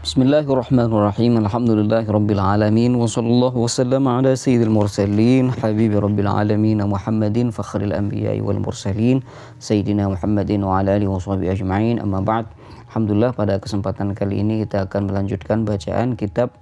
Bismillahirrahmanirrahim. Alhamdulillahirabbil alamin wa sallallahu wasallam ala sayyidil mursalin habibi rabbil alamin Muhammadin fakhril anbiya'i wal mursalin sayyidina Muhammadin wa ala alihi washabihi ajma'in. Amma ba'd. Alhamdulillah, pada kesempatan kali ini kita akan melanjutkan bacaan kitab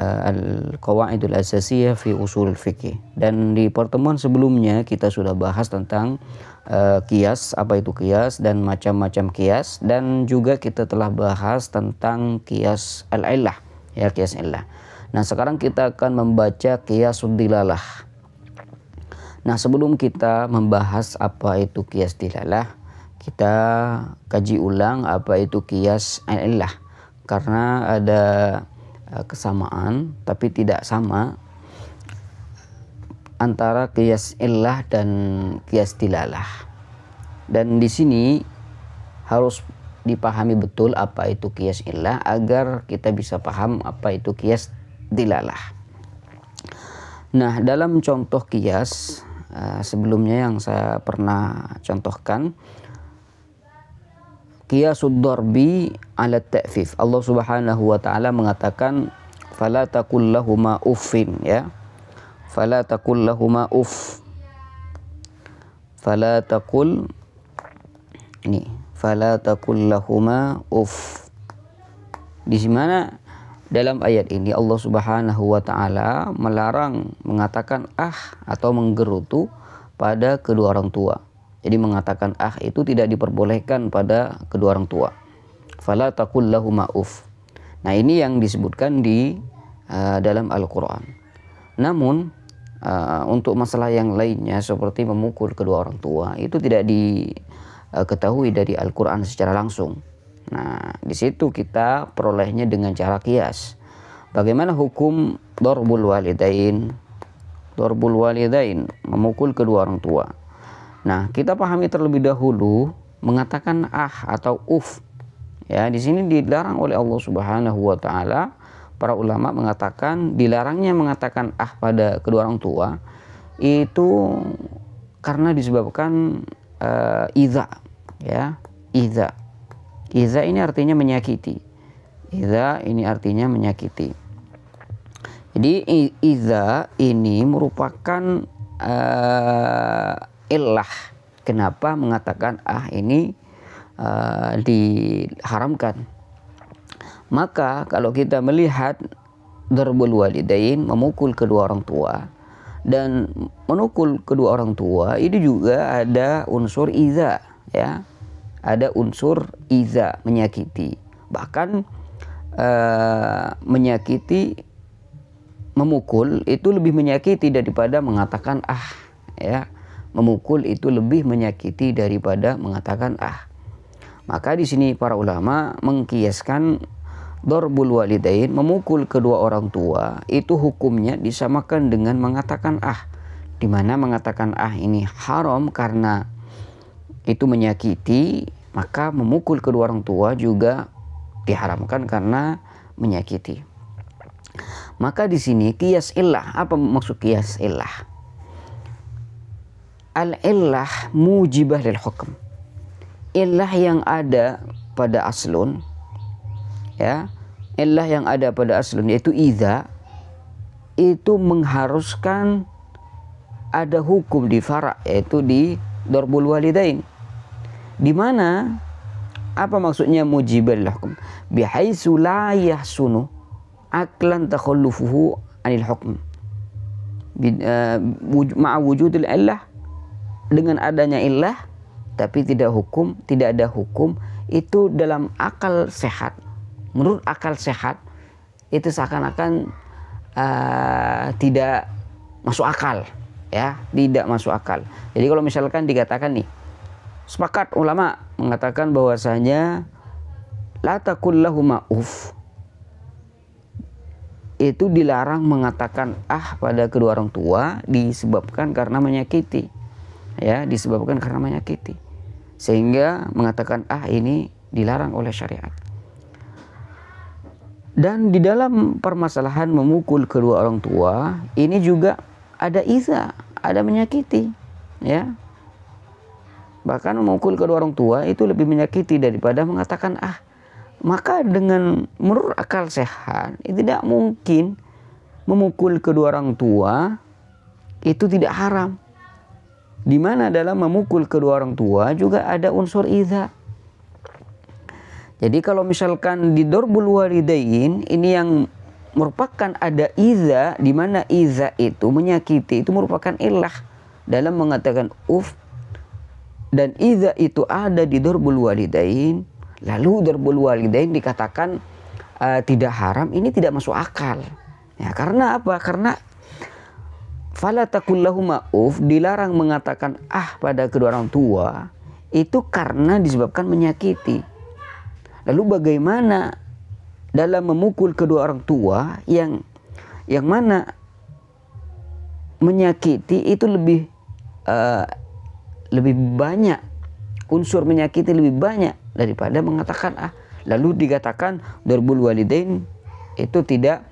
Al-Qawaidul Asasiyah fi Ushul Fiqh. Dan di pertemuan sebelumnya kita sudah bahas tentang qiyas, apa itu qiyas dan macam-macam qiyas, dan juga kita telah bahas tentang qiyas al-illah, ya, qiyas illah. Nah, sekarang kita akan membaca qiyasud dilalah. Nah, sebelum kita membahas apa itu qiyas dilalah, kita kaji ulang apa itu qiyas al-illah, karena ada kesamaan tapi tidak sama antara qiyas illah dan qiyas dilalah. Dan di sini harus dipahami betul apa itu qiyas illah agar kita bisa paham apa itu qiyas dilalah. Nah, dalam contoh qiyas sebelumnya yang saya pernah contohkan, qiyasud darbi ala ta'fif. Allah Subhanahu wa taala mengatakan fala taqul lahuma uffin, ya. Fala taqul lahuma uff. Fala taqul lahuma uff. Di mana dalam ayat ini Allah Subhanahu wa taala melarang mengatakan atau menggerutu pada kedua orang tua. Jadi mengatakan itu tidak diperbolehkan pada kedua orang tua. Fala taqul lahuma uff. Nah, ini yang disebutkan di dalam Al-Qur'an. Namun untuk masalah yang lainnya seperti memukul kedua orang tua itu tidak diketahui dari Al-Qur'an secara langsung. Nah, di situ kita perolehnya dengan cara qiyas. Bagaimana hukum darbul walidain? Darbul walidain, memukul kedua orang tua. Nah, kita pahami terlebih dahulu mengatakan atau uf. Ya, di sini dilarang oleh Allah Subhanahu wa taala. Para ulama mengatakan dilarangnya mengatakan pada kedua orang tua itu karena disebabkan idza, ya. Idza ini artinya menyakiti. Idza ini artinya menyakiti. Jadi idza ini merupakan illah kenapa mengatakan ini diharamkan. Maka kalau kita melihat darbul walidain, memukul kedua orang tua, dan menukul kedua orang tua itu juga ada unsur iza, ya. Ada unsur iza, menyakiti. Bahkan menyakiti, memukul itu lebih menyakiti daripada mengatakan ya. Memukul itu lebih menyakiti daripada mengatakan Maka di sini para ulama mengkiaskan darbul walidain, memukul kedua orang tua, itu hukumnya disamakan dengan mengatakan di mana mengatakan ini haram karena itu menyakiti, maka memukul kedua orang tua juga diharamkan karena menyakiti. Maka di sini qiyas illah, apa maksud qiyas illah? Al-illah mujibah lil hukm. Illah yang ada pada aslun, ya, illah yang ada pada aslun yaitu idza, itu mengharuskan ada hukum di fara', yaitu di darbul walidain. Di mana apa maksudnya mujibal hukum? Bihaitsu la yahsunu aklan takhallufuhu anil hukm. Ma'a wujudil illah, dengan adanya illah tapi tidak ada hukum, itu dalam akal sehat. Menurut akal sehat itu seakan-akan tidak masuk akal, ya, tidak masuk akal. Jadi kalau misalkan dikatakan sepakat ulama mengatakan bahwasanya la taqul lahuma uff, itu dilarang mengatakan pada kedua orang tua disebabkan karena menyakiti, ya, disebabkan karena menyakiti, sehingga mengatakan ini dilarang oleh syariat. Dan di dalam permasalahan memukul kedua orang tua ini juga ada iza, ada menyakiti, ya. Bahkan memukul kedua orang tua itu lebih menyakiti daripada mengatakan Maka dengan menurut akal sehat tidak mungkin memukul kedua orang tua itu tidak haram. Di mana dalam memukul kedua orang tua juga ada unsur idza. Jadi kalau misalkan di darbul walidain ini yang merupakan ada idza, di mana idza itu menyakiti, itu merupakan illah dalam mengatakan uf, dan idza itu ada di darbul walidain, lalu darbul walidain dikatakan tidak haram, ini tidak masuk akal. Ya, karena apa? Karena fala taqul lahuma uf, dilarang mengatakan pada kedua orang tua itu karena disebabkan menyakiti. Lalu bagaimana dalam memukul kedua orang tua yang mana menyakiti itu lebih banyak, unsur menyakiti lebih banyak daripada mengatakan lalu dikatakan darbul walidain itu tidak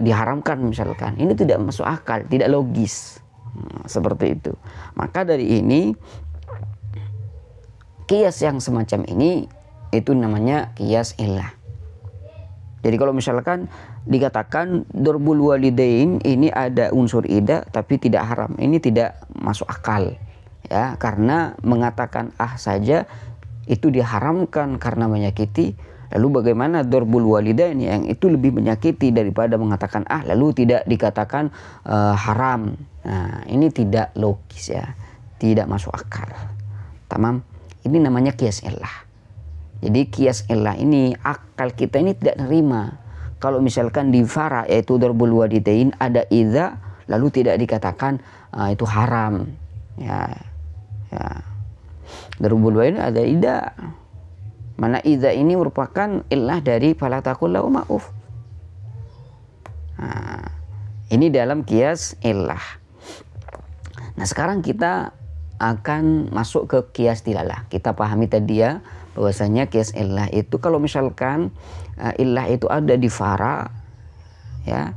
diharamkan misalkan. Ini tidak masuk akal, tidak logis. Seperti itu. Maka dari ini qiyas yang semacam ini itu namanya qiyas illah. Jadi kalau misalkan dikatakan darbul walidain ini ada unsur idza tapi tidak haram, ini tidak masuk akal. Ya, karena mengatakan saja itu diharamkan karena menyakiti. Lalu bagaimana darbul walidain yang itu lebih menyakiti daripada mengatakan lalu tidak dikatakan haram. Nah, ini tidak logis ya. Tidak masuk akal. Tamam. Ini namanya qiyas illah. Jadi qiyas illah ini akal kita ini tidak nerima. Kalau misalkan di fara yaitu darbul walidain ada idza lalu tidak dikatakan itu haram. Ya. Darbul walidain ada idza. Mana idza ini merupakan illah dari fala taqul lahuma uf. Ini dalam qiyas illah. Nah, sekarang kita akan masuk ke qiyas dilalah. Kita pahami tadi ya bahwasanya qiyas illah itu kalau misalkan illah itu ada di fara ya,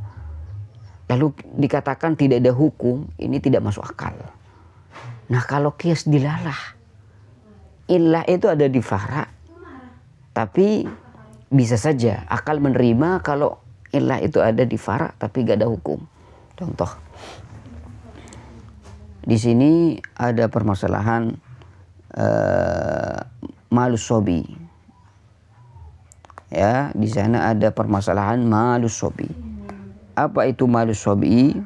lalu dikatakan tidak ada hukum, ini tidak masuk akal. Nah, kalau qiyas dilalah, illah itu ada di fara tapi bisa saja akal menerima kalau illah itu ada di fara tapi gak ada hukum. Contoh, di sini ada permasalahan malus sobi. Ya, di sana ada permasalahan malus sobi. Apa itu malus sobi?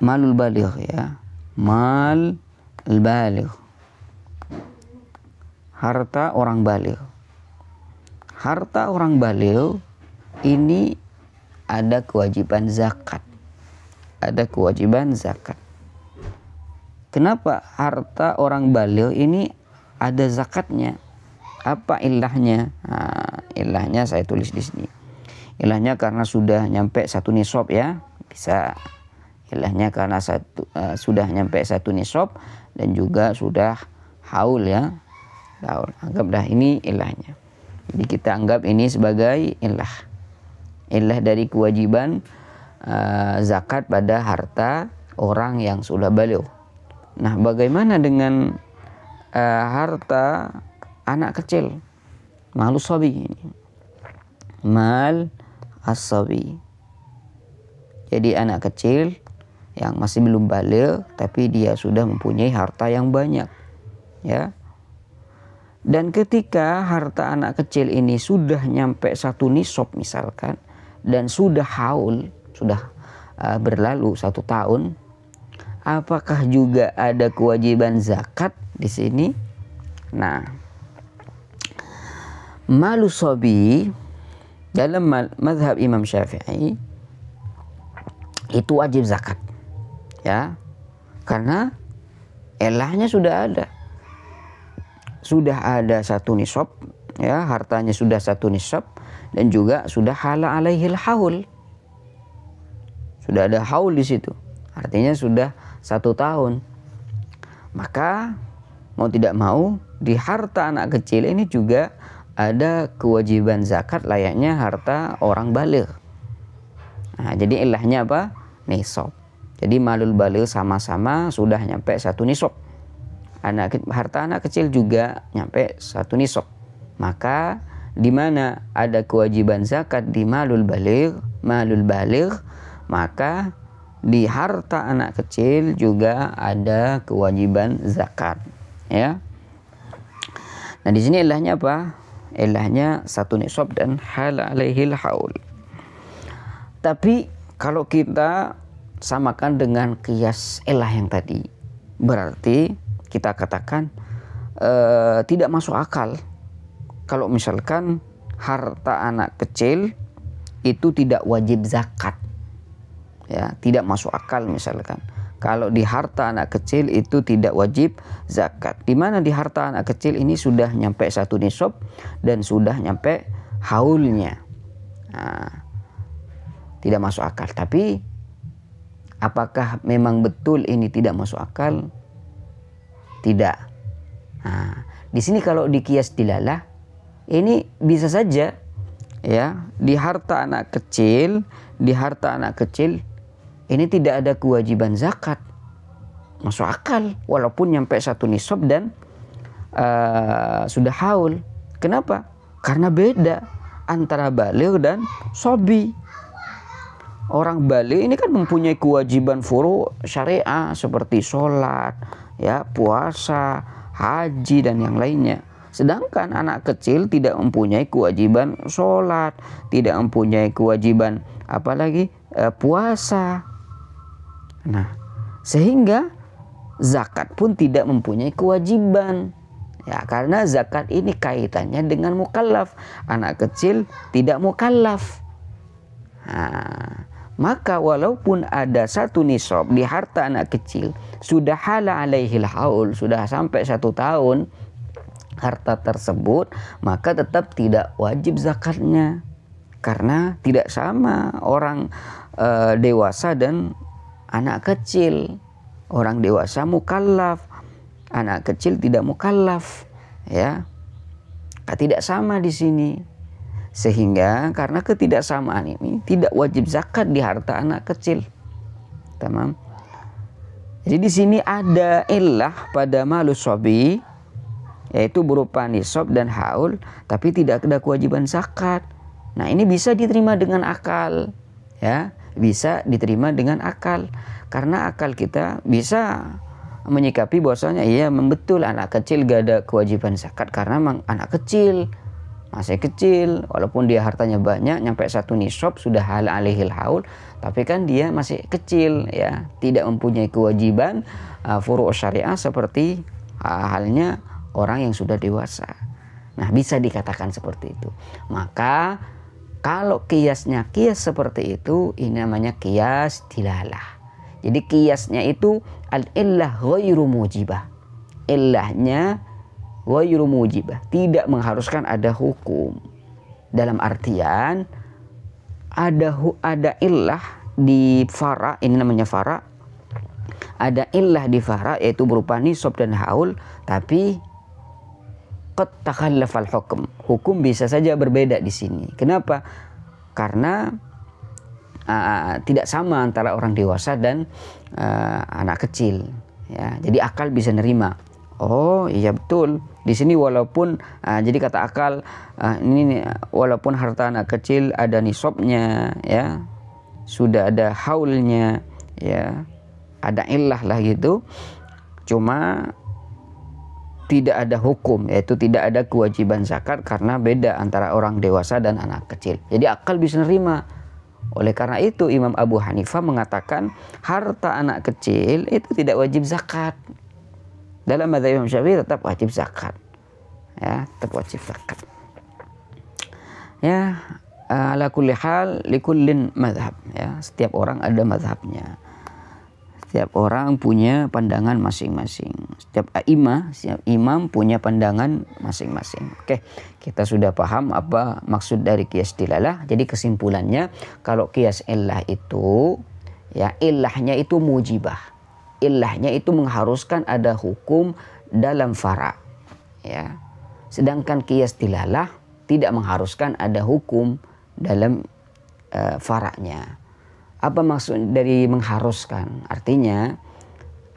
Malul baligh ya. Mal baligh. Harta orang baligh. Harta orang baligh ini ada kewajiban zakat. Ada kewajiban zakat. Kenapa harta orang baligh ini ada zakatnya? Apa ilahnya? Ilahnya saya tulis di sini. Ilahnya karena sudah nyampe satu nisab ya. Bisa. Ilahnya karena sudah nyampe satu nisab dan juga sudah haul ya. Anggaplah ini ilahnya. Jadi kita anggap ini sebagai ilah. Ilah dari kewajiban zakat pada harta orang yang sudah baligh. Nah, bagaimana dengan harta anak kecil? Malus sabi ini. Mal as-sabi. Jadi anak kecil yang masih belum baligh tapi dia sudah mempunyai harta yang banyak. Ya. Dan ketika harta anak kecil ini sudah nyampe satu nisab misalkan dan sudah haul, sudah berlalu 1 tahun, apakah juga ada kewajiban zakat di sini? Nah, malus sabi dalam mazhab Imam Syafi'i itu wajib zakat. Ya. Karena ilahnya sudah ada. Sudah ada satu nisab, ya, hartanya sudah satu nisab dan juga sudah hala alaihil haul. Sudah ada haul di situ. Artinya sudah 1 tahun. Maka mau tidak mau di harta anak kecil ini juga ada kewajiban zakat layaknya harta orang baligh. Nah, jadi ilahnya apa? Nisab. Jadi malul baligh sama-sama sudah nyampe satu nisab. harta anak kecil juga nyampe 1 nisab. Maka di mana ada kewajiban zakat di malul baligh, maka di harta anak kecil juga ada kewajiban zakat, ya. Nah, di sini ilahnya apa? Ilahnya 1 nisab dan hal alaihil haul. Tapi kalau kita samakan dengan qiyas ilah yang tadi, berarti kita katakan tidak masuk akal kalau misalkan harta anak kecil itu tidak wajib zakat, ya, tidak masuk akal misalkan kalau di harta anak kecil itu tidak wajib zakat, di mana di harta anak kecil ini sudah nyampe 1 nisab dan sudah nyampe haulnya. Nah, tidak masuk akal. Tapi apakah memang betul ini tidak masuk akal? Tidak. Nah, di sini kalau di qiyas dilalah ini bisa saja, ya, di harta anak kecil ini tidak ada kewajiban zakat, masuk akal walaupun nyampe 1 nisab dan sudah haul. Kenapa? Karena beda antara baligh dan sobi. Orang baligh ini kan mempunyai kewajiban furu syariah seperti sholat, ya, puasa, haji dan yang lainnya. Sedangkan anak kecil tidak mempunyai kewajiban sholat, tidak mempunyai kewajiban apalagi puasa. Nah, sehingga zakat pun tidak mempunyai kewajiban. Ya, karena zakat ini kaitannya dengan mukallaf. Anak kecil tidak mukallaf. Nah, maka walaupun ada 1 nisab di harta anak kecil, sudah hala alaihil haul, sudah sampai 1 tahun harta tersebut, maka tetap tidak wajib zakatnya. Karena tidak sama orang dewasa dan anak kecil. Orang dewasa mukallaf, anak kecil tidak mukallaf, ya. Tidak sama di sini. Sehingga karena ketidaksamaan ini tidak wajib zakat di harta anak kecil. Tamam. Jadi di sini ada illah pada malus sobi, yaitu berupa nisab dan haul, tapi tidak ada kewajiban zakat. Nah, ini bisa diterima dengan akal, ya, bisa diterima dengan akal, karena akal kita bisa menyikapi bahwasanya iya betul anak kecil gak ada kewajiban zakat karena memang anak kecil, masih kecil, walaupun dia hartanya banyak nyampe 1 nisab sudah hal alaihil haul, tapi kan dia masih kecil, ya, tidak mempunyai kewajiban furu' syariah seperti halnya orang yang sudah dewasa. Nah, bisa dikatakan seperti itu. Maka kalau kiasnya kias seperti itu, ini namanya kias dilalah. Jadi kiasnya itu al-illah ghairu mujibah. Illahnya ghairu mujibah, tidak mengharuskan ada hukum. Dalam artian ada illah di fara, ini namanya fara. Ada illah di fara yaitu berupa nisab dan haul, tapi qad takhallafal hukum. Hukum bisa saja berbeda di sini. Kenapa? Karena tidak sama antara orang dewasa dan anak kecil, ya. Jadi akal bisa nerima. Oh iya betul. Di sini walaupun jadi kata akal ini walaupun harta anak kecil ada nisabnya, ya, sudah ada haulnya, ya, ada illah lah gitu. Cuma tidak ada hukum, yaitu tidak ada kewajiban zakat karena beda antara orang dewasa dan anak kecil. Jadi akal bisa nerima. Oleh karena itu Imam Abu Hanifah mengatakan harta anak kecil itu tidak wajib zakat. Dalam mazhab Imam Syafi'i tetap wajib zakat, ya, tetap wajib zakat. Ya, ala kulli hal likullin mazhab, ya, setiap orang ada mazhabnya. Setiap orang punya pandangan masing-masing. Setiap imam punya pandangan masing-masing. Oke, kita sudah paham apa maksud dari qiyas dilalah. Jadi kesimpulannya, kalau qiyas illah itu, ya, illahnya itu mujibah. Illahnya itu mengharuskan ada hukum dalam fara, ya. Sedangkan qiyas dilalah tidak mengharuskan ada hukum dalam fara'nya. Apa maksud dari mengharuskan? Artinya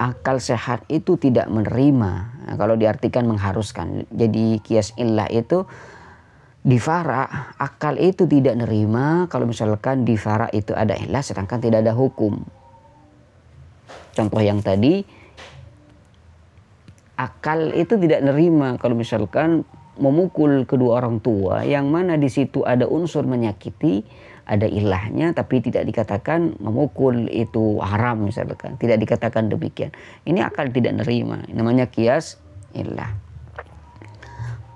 akal sehat itu tidak menerima. Nah, kalau diartikan mengharuskan, jadi kias illah itu di fara, akal itu tidak nerima kalau misalkan di fara itu ada illah sedangkan tidak ada hukum. Contoh yang tadi, akal itu tidak nerima kalau misalkan memukul kedua orang tua yang mana di situ ada unsur menyakiti, ada ilahnya, tapi tidak dikatakan memukul itu haram misalkan, tidak dikatakan demikian. Ini akal tidak nerima, namanya kias illah.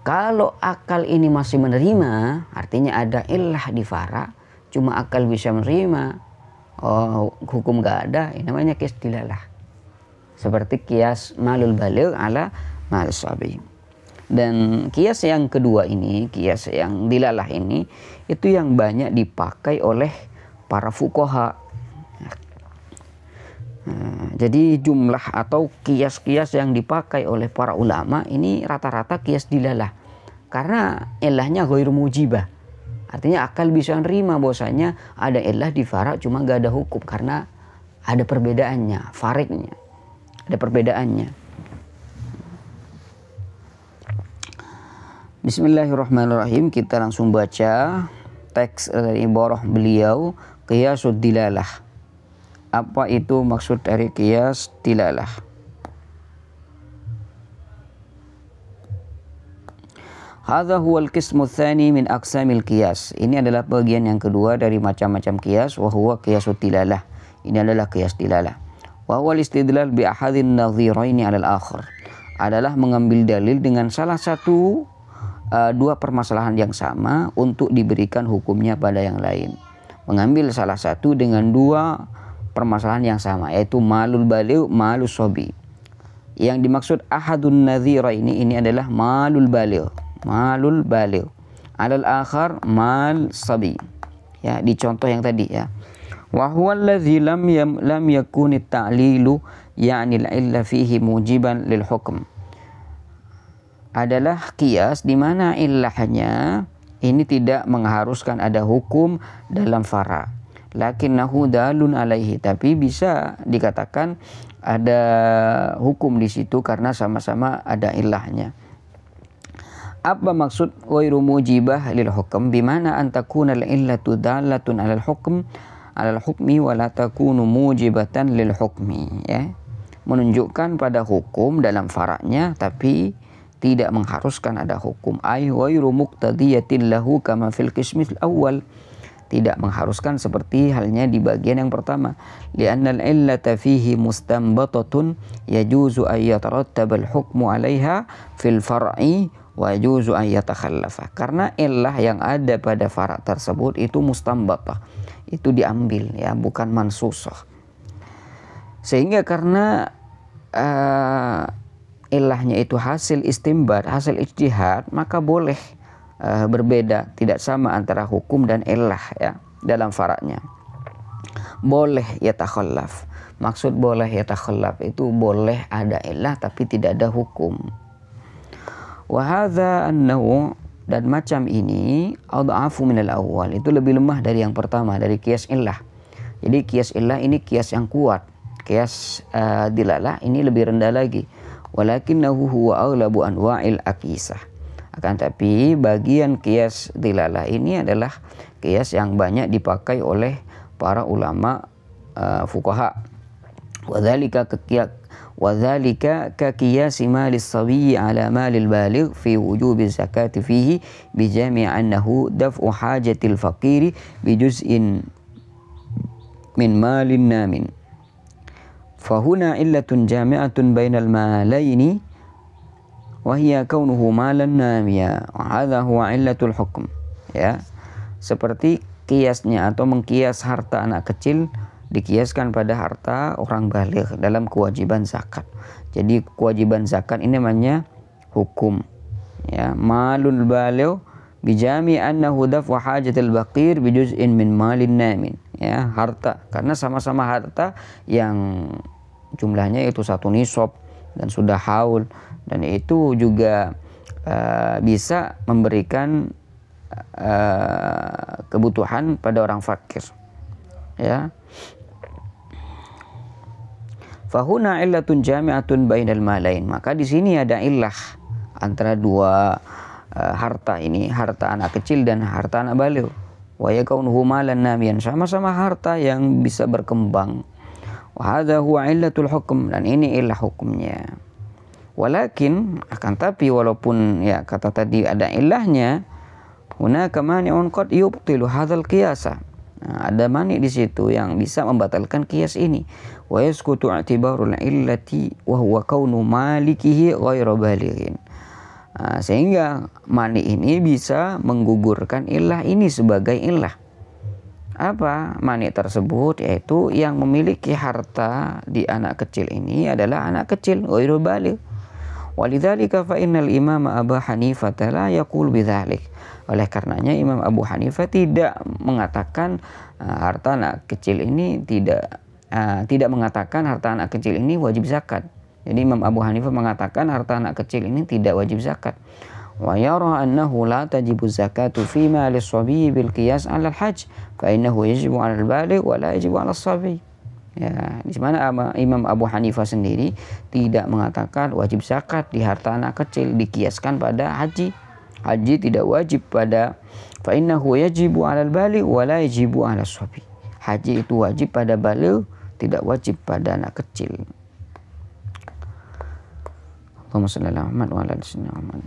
Kalau akal ini masih menerima, artinya ada illah di fara, cuma akal bisa menerima, hukum gak ada, ini namanya kias dilalah. Seperti kias malul baligh ala mal sabi. Dan kias yang kedua ini, kias yang dilalah ini, itu yang banyak dipakai oleh para fuqaha. Jadi jumlah atau kias-kias yang dipakai oleh para ulama ini rata-rata kias dilalah. Karena ilahnya ghairu mujibah. Artinya akal bisa nerima bahwasanya ada ilah di fara cuma gak ada hukum. Karena ada perbedaannya, fariknya. Ada perbedaannya. Bismillahirrahmanirrahim. Kita langsung baca teks dari ibarah beliau, qiyasud dilalah. Apa itu maksud dari qiyas dilalah? Hadza huwal qismu tsani min aqsamil qiyas. Ini adalah bagian yang kedua dari macam-macam qiyas, wa huwa qiyasud dilalah. Ini adalah qiyas dilalah. Wa huwa istidlal bi ahadin nadhiraini 'ala al-akhar. Adalah mengambil dalil dengan salah satu dua permasalahan yang sama untuk diberikan hukumnya pada yang lain. Mengambil salah satu dengan dua permasalahan yang sama, yaitu malul baligh, malus sabi. Yang dimaksud ahadun nadhira ini adalah malul baligh, malul baligh. Alal akhar mal sabi. Ya, di contoh yang tadi ya. Wa huwa allazi lam yakun at-ta'lilu ya'ni al-illa fihi mujiban lil hukm. Adalah kias di mana illahnya ini tidak mengharuskan ada hukum dalam fara. Lakinnahu dalun alaihi, tapi bisa dikatakan ada hukum di situ karena sama-sama ada illahnya. Apa maksud ghairu mujibah lil hukm? Bimana an takuna al illatu dalatun alal hukmi wa la takunu mujibatan lil hukmi, ya. Menunjukkan pada hukum dalam faranya tapi tidak mengharuskan ada hukum. Ay ghairu muqtadiyatin lahu kama fil qismil awal. Tidak mengharuskan seperti halnya di bagian yang pertama. Li'anna al-illata fihi mustanbatatun yajuzu an yatarattab al-hukmu 'alaiha fil far'i wa yajuzu an yatakhallafa. Karena illah yang ada pada fara' tersebut itu mustanbatah. Itu diambil, ya, bukan mansusah. Sehingga karena ilahnya itu hasil istimbat, hasil ijtihad, maka boleh berbeda, tidak sama antara hukum dan illah, ya, dalam fara'nya. Boleh yatakhallaf. Maksud boleh yatakhallaf itu boleh ada illah tapi tidak ada hukum. Wa hadza annahu, dan macam ini adhafu minal awwal, itu lebih lemah dari yang pertama, dari qiyas illah. Jadi qiyas illah ini qiyas yang kuat. Qiyas dilalah ini lebih rendah lagi. Walakinnahu huwa aghlabu anwa'il aqisah. Akan tapi bagian qiyas dilalah ini adalah qiyas yang banyak dipakai oleh para ulama fuqaha. Wadzalika ka qiyas malis sabi ala malil baligh fi wujubi zakati fihi bi jami' annahu daf'u hajatil faqiri bi juz'in min malin namin. Fahuna illatun jami'atun bainal malaini wahiyya kaunuhu malan namiya. Hadza huwa illatul hukm. Ya. Seperti kiasnya atau mengkias harta anak kecil dikiaskan pada harta orang baligh dalam kewajiban zakat. Jadi kewajiban zakat ini namanya hukum. Ya, malul baligh bijami annahu daf'u hajatil baqir bi juz'in min malin namin. Ya, harta, karena sama-sama harta yang jumlahnya itu satu nisab dan sudah haul, dan itu juga bisa memberikan kebutuhan pada orang fakir, ya. Fahuna illatun jami'atun bainal malain. Maka di sini ada illah antara dua harta ini, harta anak kecil dan harta anak baligh. Wa yakaunuhu malan namiyan, sama-sama harta yang bisa berkembang. Wa hadza huwa illatul hukm, dan ini illah hukumnya. Walakin, akan tapi walaupun ya kata tadi ada illahnya, hunaka mani'un qad yubtilu hadzal qiyasa. Nah, ada mani di situ yang bisa membatalkan kias ini. Wa yasqutu i'tibarul illati wa huwa kaunu malikihi ghairu balighin. Sehingga mani ini bisa menggugurkan illah ini sebagai illah. Apa mani tersebut? Yaitu yang memiliki harta di anak kecil ini adalah anak kecil ghairu baligh. Walidzalika fa innal imam Abu Hanifah la yaqul bidzalik. Oleh karenanya Imam Abu Hanifah tidak mengatakan harta anak kecil ini tidak mengatakan harta anak kecil ini wajib zakat. Jadi Imam Abu Hanifah mengatakan harta anak kecil ini tidak wajib zakat. Wa yara annahu la tajibu zakatu fi mali as-sabi bil qiyas 'ala al-hajj, fa innahu yajibu 'ala al-baligh wa la yajibu 'ala as-sabi. Ya, di mana Imam Abu Hanifah sendiri tidak mengatakan wajib zakat di harta anak kecil dikiaskan pada haji. Haji tidak wajib pada fa innahu yajibu 'alal baligh wa la yajibu 'alas sabi. Haji itu wajib pada baligh, tidak wajib pada anak kecil. Allahumma shalli ala Muhammad wa ala ali Muhammad.